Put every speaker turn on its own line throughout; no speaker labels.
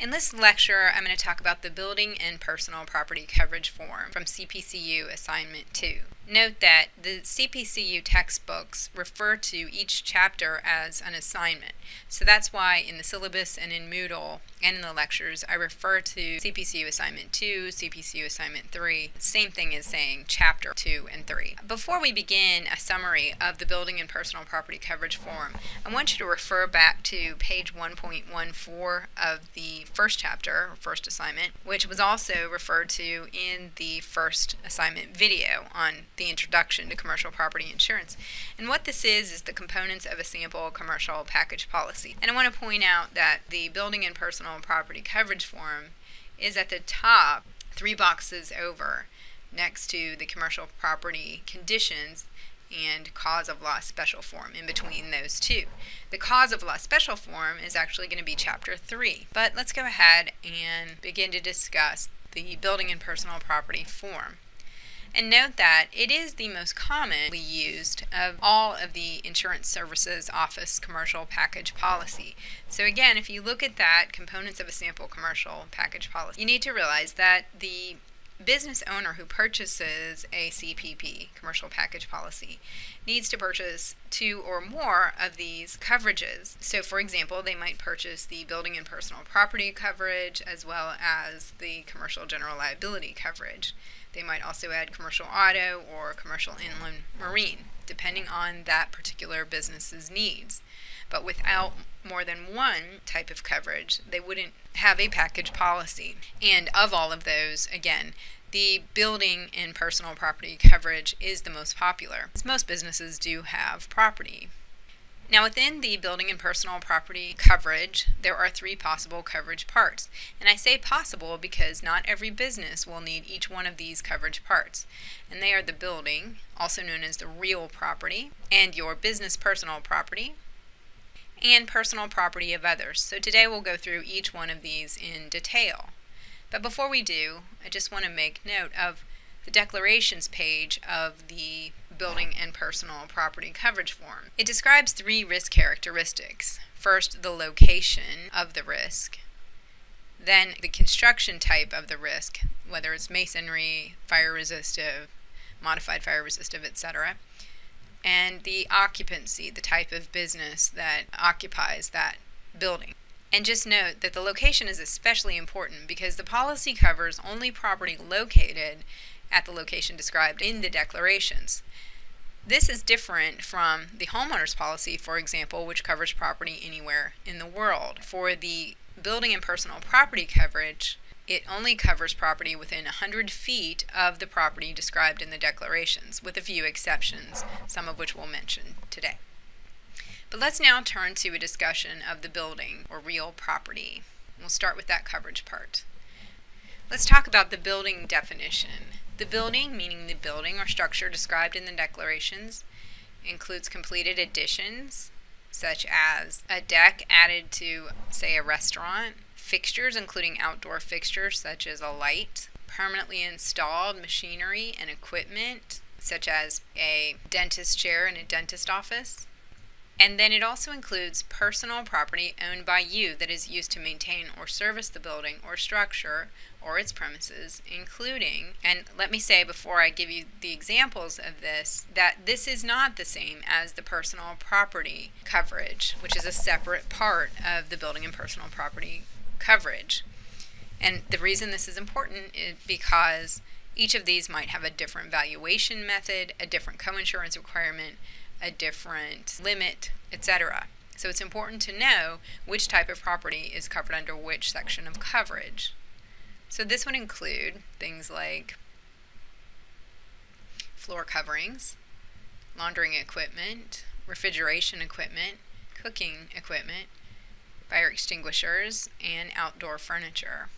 In this lecture, I'm going to talk about the Building and Personal Property Coverage Form from CPCU Assignment 2. Note that the CPCU textbooks refer to each chapter as an assignment. So that's why in the syllabus and in Moodle and in the lectures, I refer to CPCU Assignment 2, CPCU Assignment 3. Same thing as saying Chapter 2 and 3. Before we begin a summary of the Building and Personal Property Coverage Form, I want you to refer back to page 1.14 of the first chapter, or first assignment, which was also referred to in the first assignment video on the introduction to commercial property insurance. And what this is the components of a sample commercial package policy. And I want to point out that the Building and Personal Property Coverage Form is at the top, 3 boxes over, next to the commercial property conditions and cause of loss special form in between those two. The cause of loss special form is actually going to be Chapter 3. But let's go ahead and begin to discuss the Building and Personal Property Form. And note that it is the most commonly used of all of the Insurance Services Office commercial package policy. So again, if you look at that, components of a sample commercial package policy, you need to realize that the business owner who purchases a CPP, commercial package policy, needs to purchase 2 or more of these coverages. So for example, they might purchase the building and personal property coverage as well as the commercial general liability coverage. They might also add commercial auto or commercial inland marine, depending on that particular business's needs. But without more than one type of coverage, they wouldn't have a package policy. And of all of those, again, the building and personal property coverage is the most popular. Most businesses do have property. Now within the building and personal property coverage, there are 3 possible coverage parts. And I say possible because not every business will need each one of these coverage parts. And they are the building, also known as the real property, and your business personal property, and personal property of others. So today we'll go through each one of these in detail. But before we do, I just want to make note of the declarations page of the Building and Personal Property Coverage Form. It describes 3 risk characteristics. First, the location of the risk, then the construction type of the risk, whether it's masonry, fire resistive, modified fire resistive, etc., and the occupancy, the type of business that occupies that building. And just note that the location is especially important because the policy covers only property located at the location described in the declarations. This is different from the homeowner's policy, for example, which covers property anywhere in the world. For the building and personal property coverage, it only covers property within 100 feet of the property described in the declarations, with a few exceptions, some of which we'll mention today. But let's now turn to a discussion of the building or real property. We'll start with that coverage part. Let's talk about the building definition. The building, meaning the building or structure described in the declarations, includes completed additions, such as a deck added to, say, a restaurant, fixtures including outdoor fixtures such as a light, permanently installed machinery and equipment, such as a dentist chair in a dentist office. And then it also includes personal property owned by you that is used to maintain or service the building or structure or its premises, including, and let me say before I give you the examples of this, that this is not the same as the personal property coverage, which is a separate part of the building and personal property coverage. And the reason this is important is because each of these might have a different valuation method, a different coinsurance requirement, a different limit, etc. So it's important to know which type of property is covered under which section of coverage. So this would include things like floor coverings, laundering equipment, refrigeration equipment, cooking equipment, fire extinguishers, and outdoor furniture.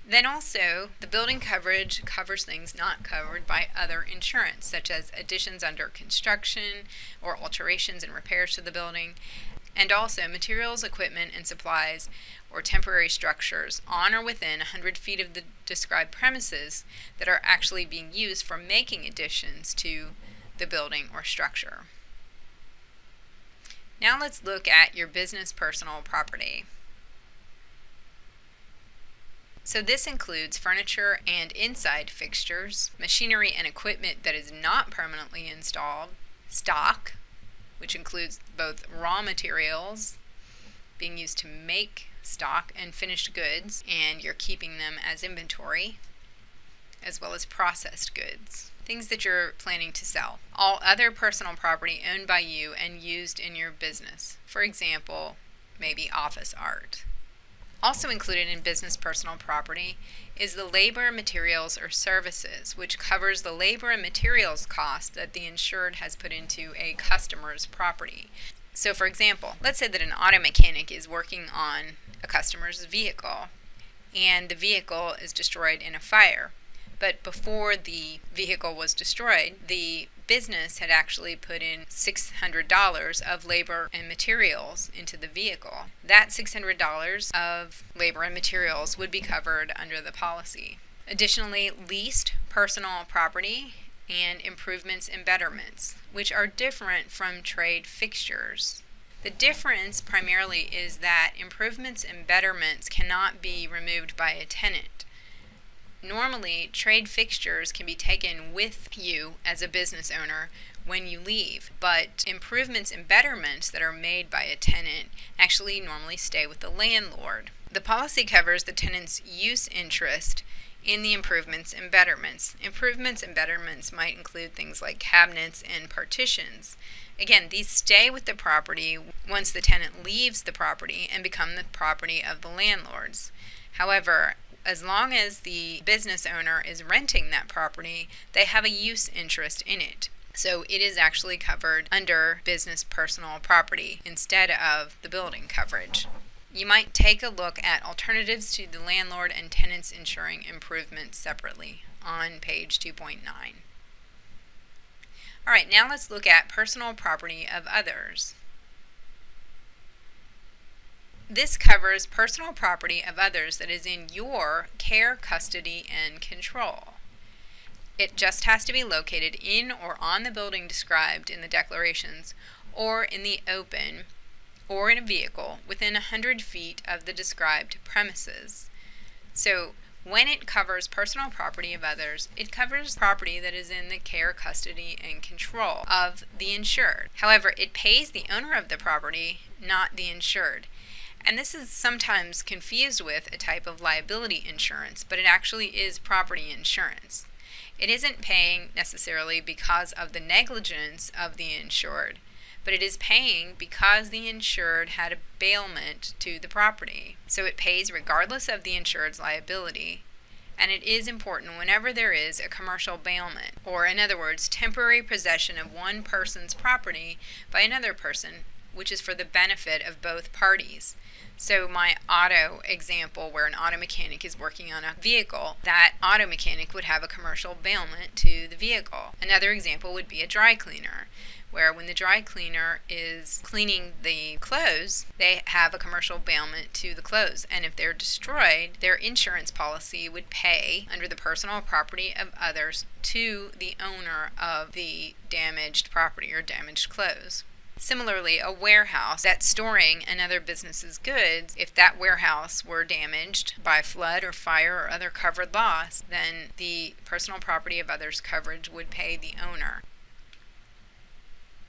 Then also, the building coverage covers things not covered by other insurance, such as additions under construction or alterations and repairs to the building, and also materials, equipment, and supplies or temporary structures on or within 100 feet of the described premises that are actually being used for making additions to the building or structure. Now let's look at your business personal property. So this includes furniture and inside fixtures, machinery and equipment that is not permanently installed, stock, which includes both raw materials being used to make stock and finished goods, and you're keeping them as inventory, as well as processed goods, things that you're planning to sell. All other personal property owned by you and used in your business. For example, maybe office art. Also included in business personal property is the labor, materials, or services, which covers the labor and materials cost that the insured has put into a customer's property. So for example, let's say that an auto mechanic is working on a customer's vehicle and the vehicle is destroyed in a fire. But before the vehicle was destroyed, the business had actually put in $600 of labor and materials into the vehicle. That $600 of labor and materials would be covered under the policy. Additionally, leased personal property and improvements and betterments, which are different from trade fixtures. The difference primarily is that improvements and betterments cannot be removed by a tenant. Normally, trade fixtures can be taken with you as a business owner when you leave, but improvements and betterments that are made by a tenant actually normally stay with the landlord. The policy covers the tenant's use interest in the improvements and betterments. Improvements and betterments might include things like cabinets and partitions. Again, these stay with the property once the tenant leaves the property and become the property of the landlords. However, as long as the business owner is renting that property, they have a use interest in it. So it is actually covered under business personal property instead of the building coverage. You might take a look at alternatives to the landlord and tenants insuring improvements separately on page 2.9. All right, now let's look at personal property of others. This covers personal property of others that is in your care, custody, and control. It just has to be located in or on the building described in the declarations, or in the open, or in a vehicle within 100 feet of the described premises. So when it covers personal property of others, it covers property that is in the care, custody, and control of the insured. However, it pays the owner of the property, not the insured. And this is sometimes confused with a type of liability insurance, but it actually is property insurance. It isn't paying necessarily because of the negligence of the insured, but it is paying because the insured had a bailment to the property. So it pays regardless of the insured's liability, and it is important whenever there is a commercial bailment, or in other words, temporary possession of one person's property by another person, which is for the benefit of both parties. So my auto example, where an auto mechanic is working on a vehicle, that auto mechanic would have a commercial bailment to the vehicle. Another example would be a dry cleaner, where when the dry cleaner is cleaning the clothes, they have a commercial bailment to the clothes. And if they're destroyed, their insurance policy would pay under the personal property of others to the owner of the damaged property or damaged clothes. Similarly, a warehouse that's storing another business's goods, if that warehouse were damaged by flood or fire or other covered loss, then the personal property of others coverage would pay the owner.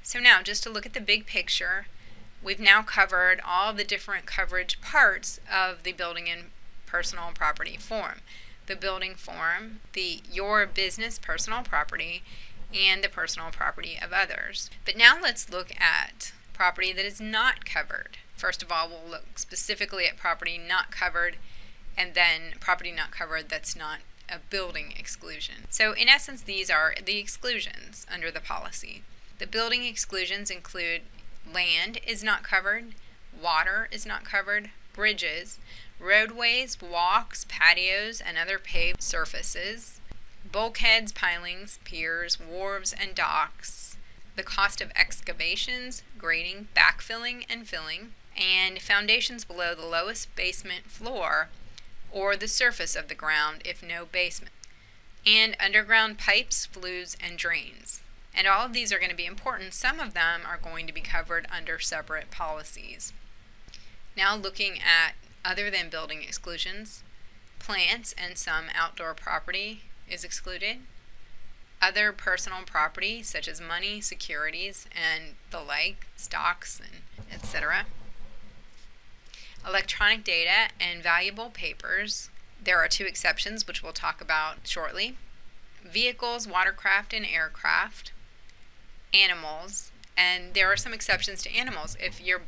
So now, just to look at the big picture, we've now covered all the different coverage parts of the building and personal property form. The building form, your business personal property, and the personal property of others. But now let's look at property that is not covered. First of all, we'll look specifically at property not covered, and then property not covered that's not a building exclusion. So in essence, these are the exclusions under the policy. The building exclusions include land is not covered, water is not covered, bridges, roadways, walks, patios, and other paved surfaces, bulkheads, pilings, piers, wharves, and docks, the cost of excavations, grading, backfilling, and filling, and foundations below the lowest basement floor or the surface of the ground if no basement, and underground pipes, flues, and drains. And all of these are going to be important. Some of them are going to be covered under separate policies. Now looking at other than building exclusions, Plants and some outdoor property is excluded. Other personal property, such as money, securities, and the like, stocks, and etc. Electronic data and valuable papers. There are 2 exceptions, which we'll talk about shortly. Vehicles, watercraft, and aircraft. Animals. And there are some exceptions to animals. If you're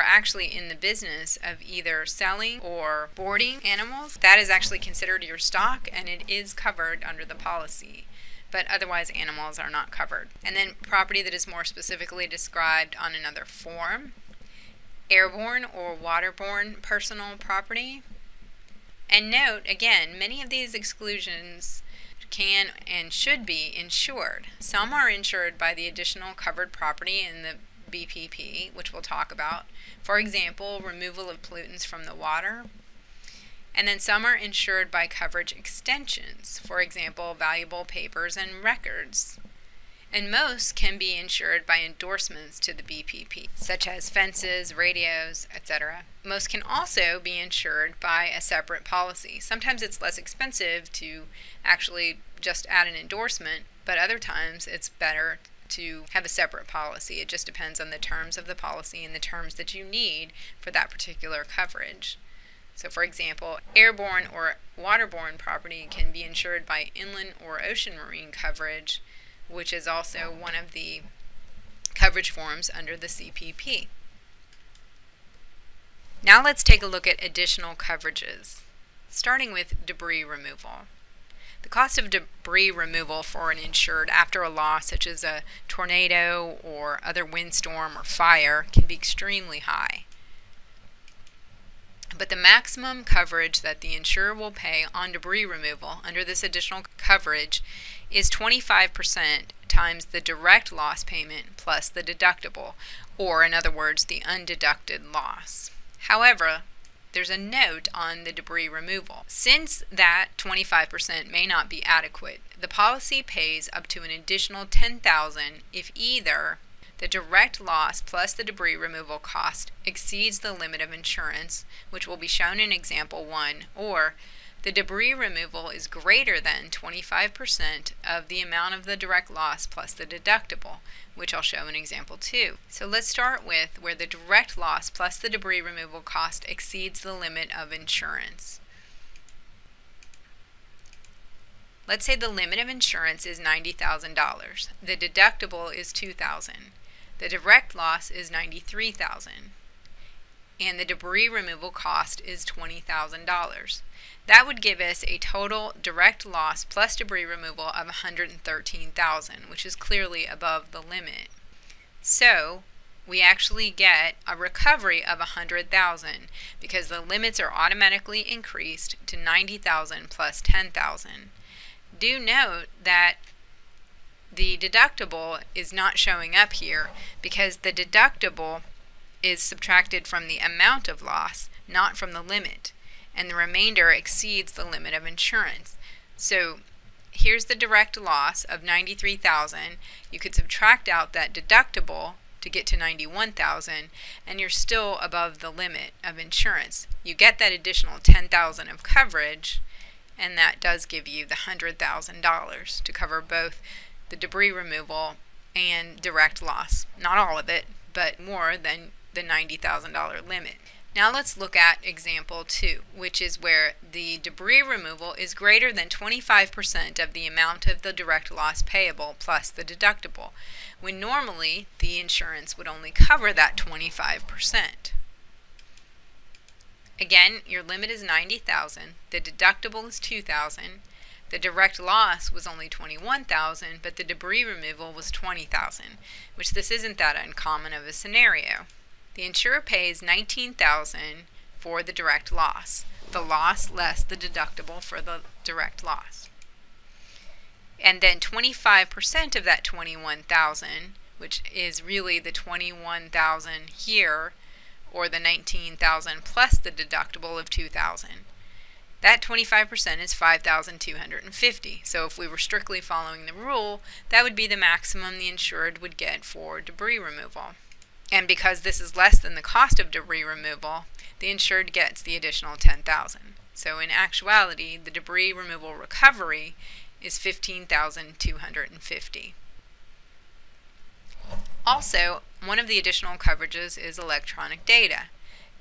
actually in the business of either selling or boarding animals, that is actually considered your stock and it is covered under the policy. But otherwise, animals are not covered. And then property that is more specifically described on another form. Airborne or waterborne personal property. And note, again, many of these exclusions can and should be insured. Some are insured by the additional covered property in the BPP, which we'll talk about. For example, removal of pollutants from the water. And then some are insured by coverage extensions. For example, valuable papers and records. And most can be insured by endorsements to the BPP, such as fences, radios, etc. Most can also be insured by a separate policy. Sometimes it's less expensive to actually just add an endorsement, but other times it's better to have a separate policy. It just depends on the terms of the policy and the terms that you need for that particular coverage. So for example, airborne or waterborne property can be insured by inland or ocean marine coverage, which is also one of the coverage forms under the CPP. Now let's take a look at additional coverages, starting with debris removal. The cost of debris removal for an insured after a loss such as a tornado or other windstorm or fire can be extremely high. But the maximum coverage that the insurer will pay on debris removal under this additional coverage is 25% times the direct loss payment plus the deductible, or in other words, the undeducted loss. However, there's a note on the debris removal. Since that 25% may not be adequate, the policy pays up to an additional $10,000 if either the direct loss plus the debris removal cost exceeds the limit of insurance, which will be shown in example 1, or the debris removal is greater than 25% of the amount of the direct loss plus the deductible, which I'll show in example 2. So let's start with where the direct loss plus the debris removal cost exceeds the limit of insurance. Let's say the limit of insurance is $90,000. The deductible is $2,000. The direct loss is $93,000. And the debris removal cost is $20,000. That would give us a total direct loss plus debris removal of $113,000, which is clearly above the limit. So we actually get a recovery of $100,000 because the limits are automatically increased to $90,000 plus $10,000. Do note that the deductible is not showing up here because the deductible is subtracted from the amount of loss, not from the limit, and the remainder exceeds the limit of insurance. So here's the direct loss of $93,000. You could subtract out that deductible to get to $91,000, and you're still above the limit of insurance. You get that additional $10,000 of coverage, and that does give you the $100,000 to cover both the debris removal and direct loss. Not all of it, but more than the $90,000 limit. Now let's look at example 2, which is where the debris removal is greater than 25% of the amount of the direct loss payable plus the deductible, when normally the insurance would only cover that 25%. Again, your limit is $90,000, the deductible is $2,000, the direct loss was only $21,000, but the debris removal was $20,000, which this isn't that uncommon of a scenario. The insurer pays $19,000 for the direct loss, the loss less the deductible for the direct loss. And then 25% of that $21,000, which is really the $21,000 here, or the $19,000 plus the deductible of $2,000. That 25% is $5,250. So if we were strictly following the rule, that would be the maximum the insured would get for debris removal. And because this is less than the cost of debris removal, the insured gets the additional $10,000. So in actuality, the debris removal recovery is $15,250. Also, one of the additional coverages is electronic data.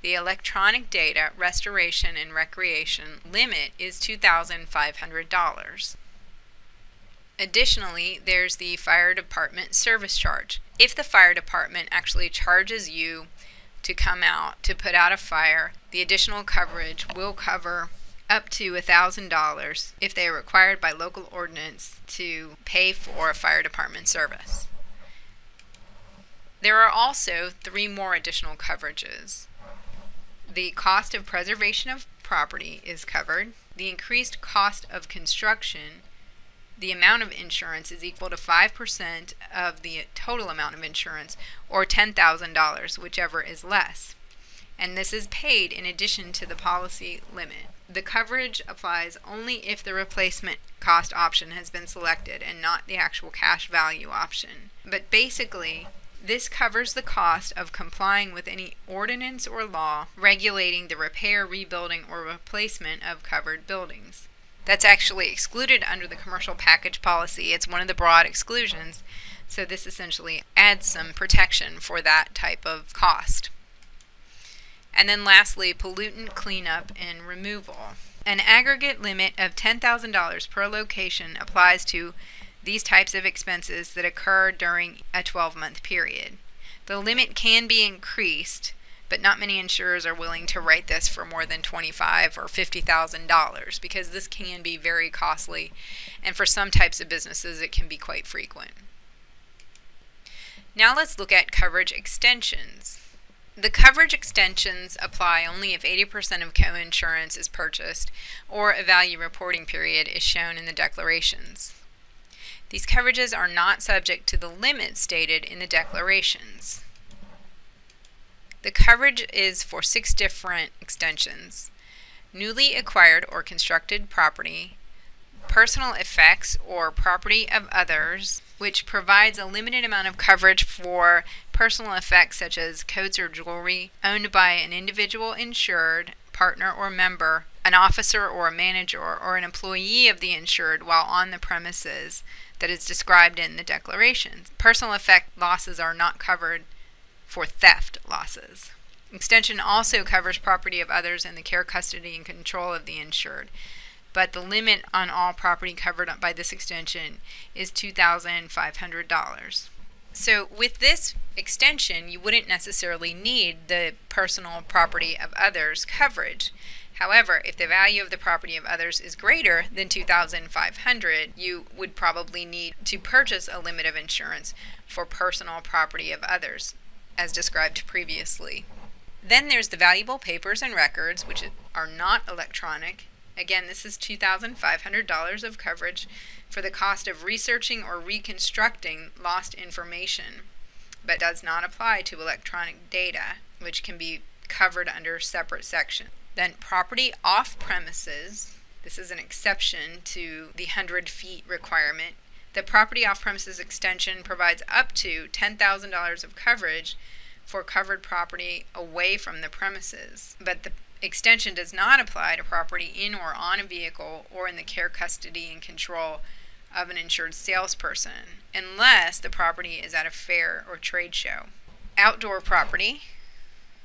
The electronic data restoration and recreation limit is $2,500. Additionally, there's the fire department service charge. If the fire department actually charges you to come out to put out a fire, the additional coverage will cover up to $1,000 if they are required by local ordinance to pay for a fire department service. There are also 3 more additional coverages. The cost of preservation of property is covered. The increased cost of construction, the amount of insurance is equal to 5% of the total amount of insurance, or $10,000, whichever is less. And this is paid in addition to the policy limit. The coverage applies only if the replacement cost option has been selected and not the actual cash value option. But basically, this covers the cost of complying with any ordinance or law regulating the repair, rebuilding, or replacement of covered buildings. That's actually excluded under the commercial package policy. It's one of the broad exclusions, so this essentially adds some protection for that type of cost. And then lastly, pollutant cleanup and removal. An aggregate limit of $10,000 per location applies to these types of expenses that occur during a 12-month period. The limit can be increased, but not many insurers are willing to write this for more than $25,000 or $50,000 because this can be very costly, and for some types of businesses it can be quite frequent. Now let's look at coverage extensions. The coverage extensions apply only if 80% of coinsurance is purchased or a value reporting period is shown in the declarations. These coverages are not subject to the limits stated in the declarations. The coverage is for 6 different extensions: newly acquired or constructed property, personal effects or property of others, which provides a limited amount of coverage for personal effects such as coats or jewelry owned by an individual insured, partner or member, an officer or a manager, or an employee of the insured while on the premises that is described in the declarations. Personal effect losses are not covered for theft losses. Extension also covers property of others in the care, custody, and control of the insured, but the limit on all property covered by this extension is $2,500. So with this extension, you wouldn't necessarily need the personal property of others coverage. However, if the value of the property of others is greater than $2,500, you would probably need to purchase a limit of insurance for personal property of others, as described previously. Then there's the valuable papers and records, which are not electronic. Again, this is $2,500 of coverage for the cost of researching or reconstructing lost information, but does not apply to electronic data, which can be covered under separate sections. Then property off premises. This is an exception to the 100 feet requirement. The property off premises extension provides up to $10,000 of coverage for covered property away from the premises, but the extension does not apply to property in or on a vehicle or in the care, custody, and control of an insured salesperson, unless the property is at a fair or trade show. Outdoor property,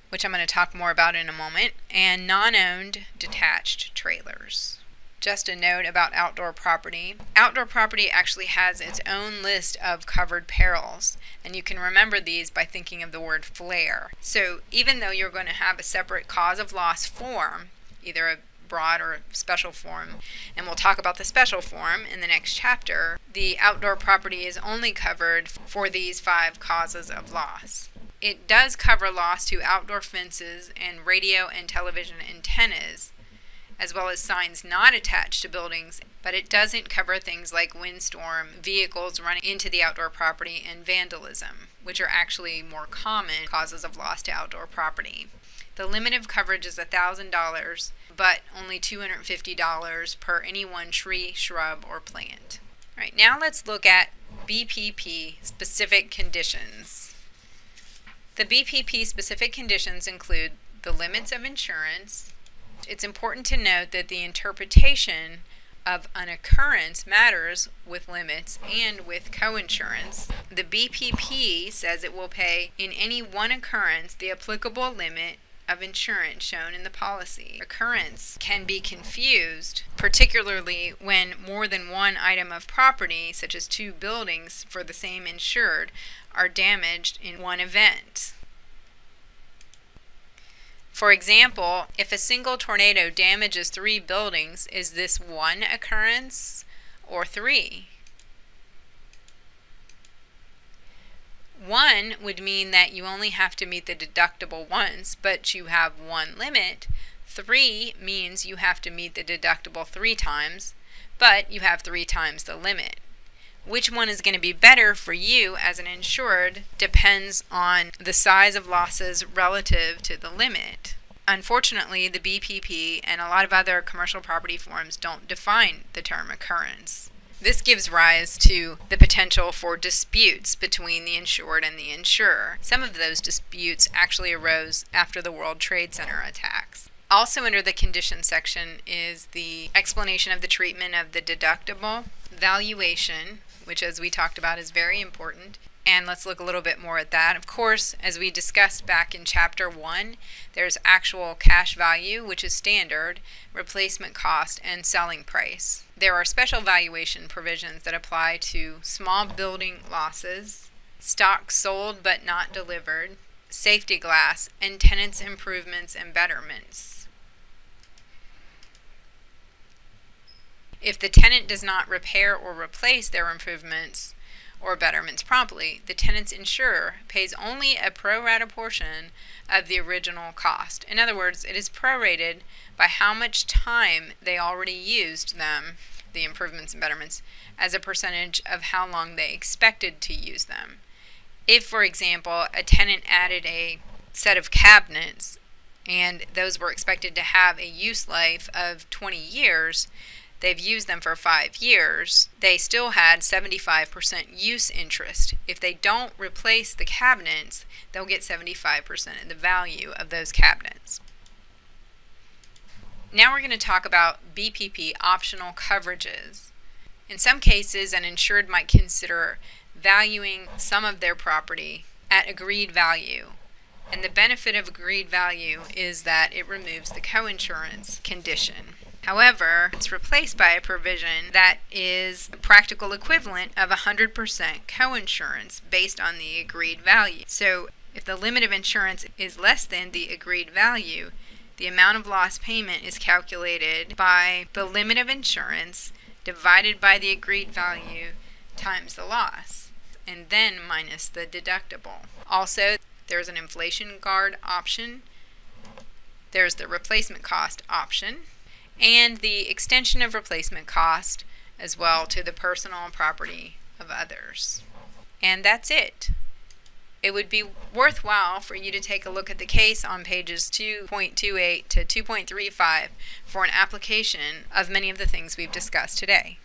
which I'm going to talk more about in a moment, and non-owned detached trailers. Just a note about outdoor property. Outdoor property actually has its own list of covered perils, and you can remember these by thinking of the word flare. So even though you're going to have a separate cause of loss form, either a broad or special form, and we'll talk about the special form in the next chapter, the outdoor property is only covered for these 5 causes of loss. It does cover loss to outdoor fences and radio and television antennas, as well as signs not attached to buildings, but it doesn't cover things like windstorm, vehicles running into the outdoor property, and vandalism, which are actually more common causes of loss to outdoor property. The limit of coverage is $1,000, but only $250 per any one tree, shrub, or plant. All right, now let's look at BPP specific conditions. The BPP specific conditions include the limits of insurance, It's important to note that the interpretation of an occurrence matters with limits and with coinsurance. The BPP says it will pay in any one occurrence the applicable limit of insurance shown in the policy. Occurrence can be confused, particularly when more than one item of property, such as 2 buildings for the same insured, are damaged in one event. For example, if a single tornado damages 3 buildings, is this one occurrence or 3? 1 would mean that you only have to meet the deductible once, but you have one limit. 3 means you have to meet the deductible 3 times, but you have 3 times the limit. Which one is going to be better for you as an insured depends on the size of losses relative to the limit. Unfortunately, the BPP and a lot of other commercial property forms don't define the term occurrence. This gives rise to the potential for disputes between the insured and the insurer. Some of those disputes actually arose after the World Trade Center attacks. Also under the conditions section is the explanation of the treatment of the deductible, valuation, which as we talked about is very important, and let's look a little bit more at that. Of course, as we discussed back in Chapter 1, there's actual cash value, which is standard, replacement cost, and selling price. There are special valuation provisions that apply to small building losses, stock sold but not delivered, safety glass, and tenants' improvements and betterments. If the tenant does not repair or replace their improvements or betterments promptly, the tenant's insurer pays only a pro rata portion of the original cost. In other words, it is prorated by how much time they already used them, the improvements and betterments, as a percentage of how long they expected to use them. If, for example, a tenant added a set of cabinets and those were expected to have a use life of 20 years, they've used them for 5 years, they still had 75% use interest. If they don't replace the cabinets, they'll get 75% of the value of those cabinets. Now we're going to talk about BPP optional coverages. In some cases, an insured might consider valuing some of their property at agreed value. And the benefit of agreed value is that it removes the coinsurance condition. However, it's replaced by a provision that is a practical equivalent of 100% coinsurance based on the agreed value. So if the limit of insurance is less than the agreed value, the amount of loss payment is calculated by the limit of insurance divided by the agreed value times the loss, and then minus the deductible. Also, there's an inflation guard option, there's the replacement cost option, and the extension of replacement cost as well to the personal property of others. And that's it. It would be worthwhile for you to take a look at the case on pages 2.28 to 2.35 for an application of many of the things we've discussed today.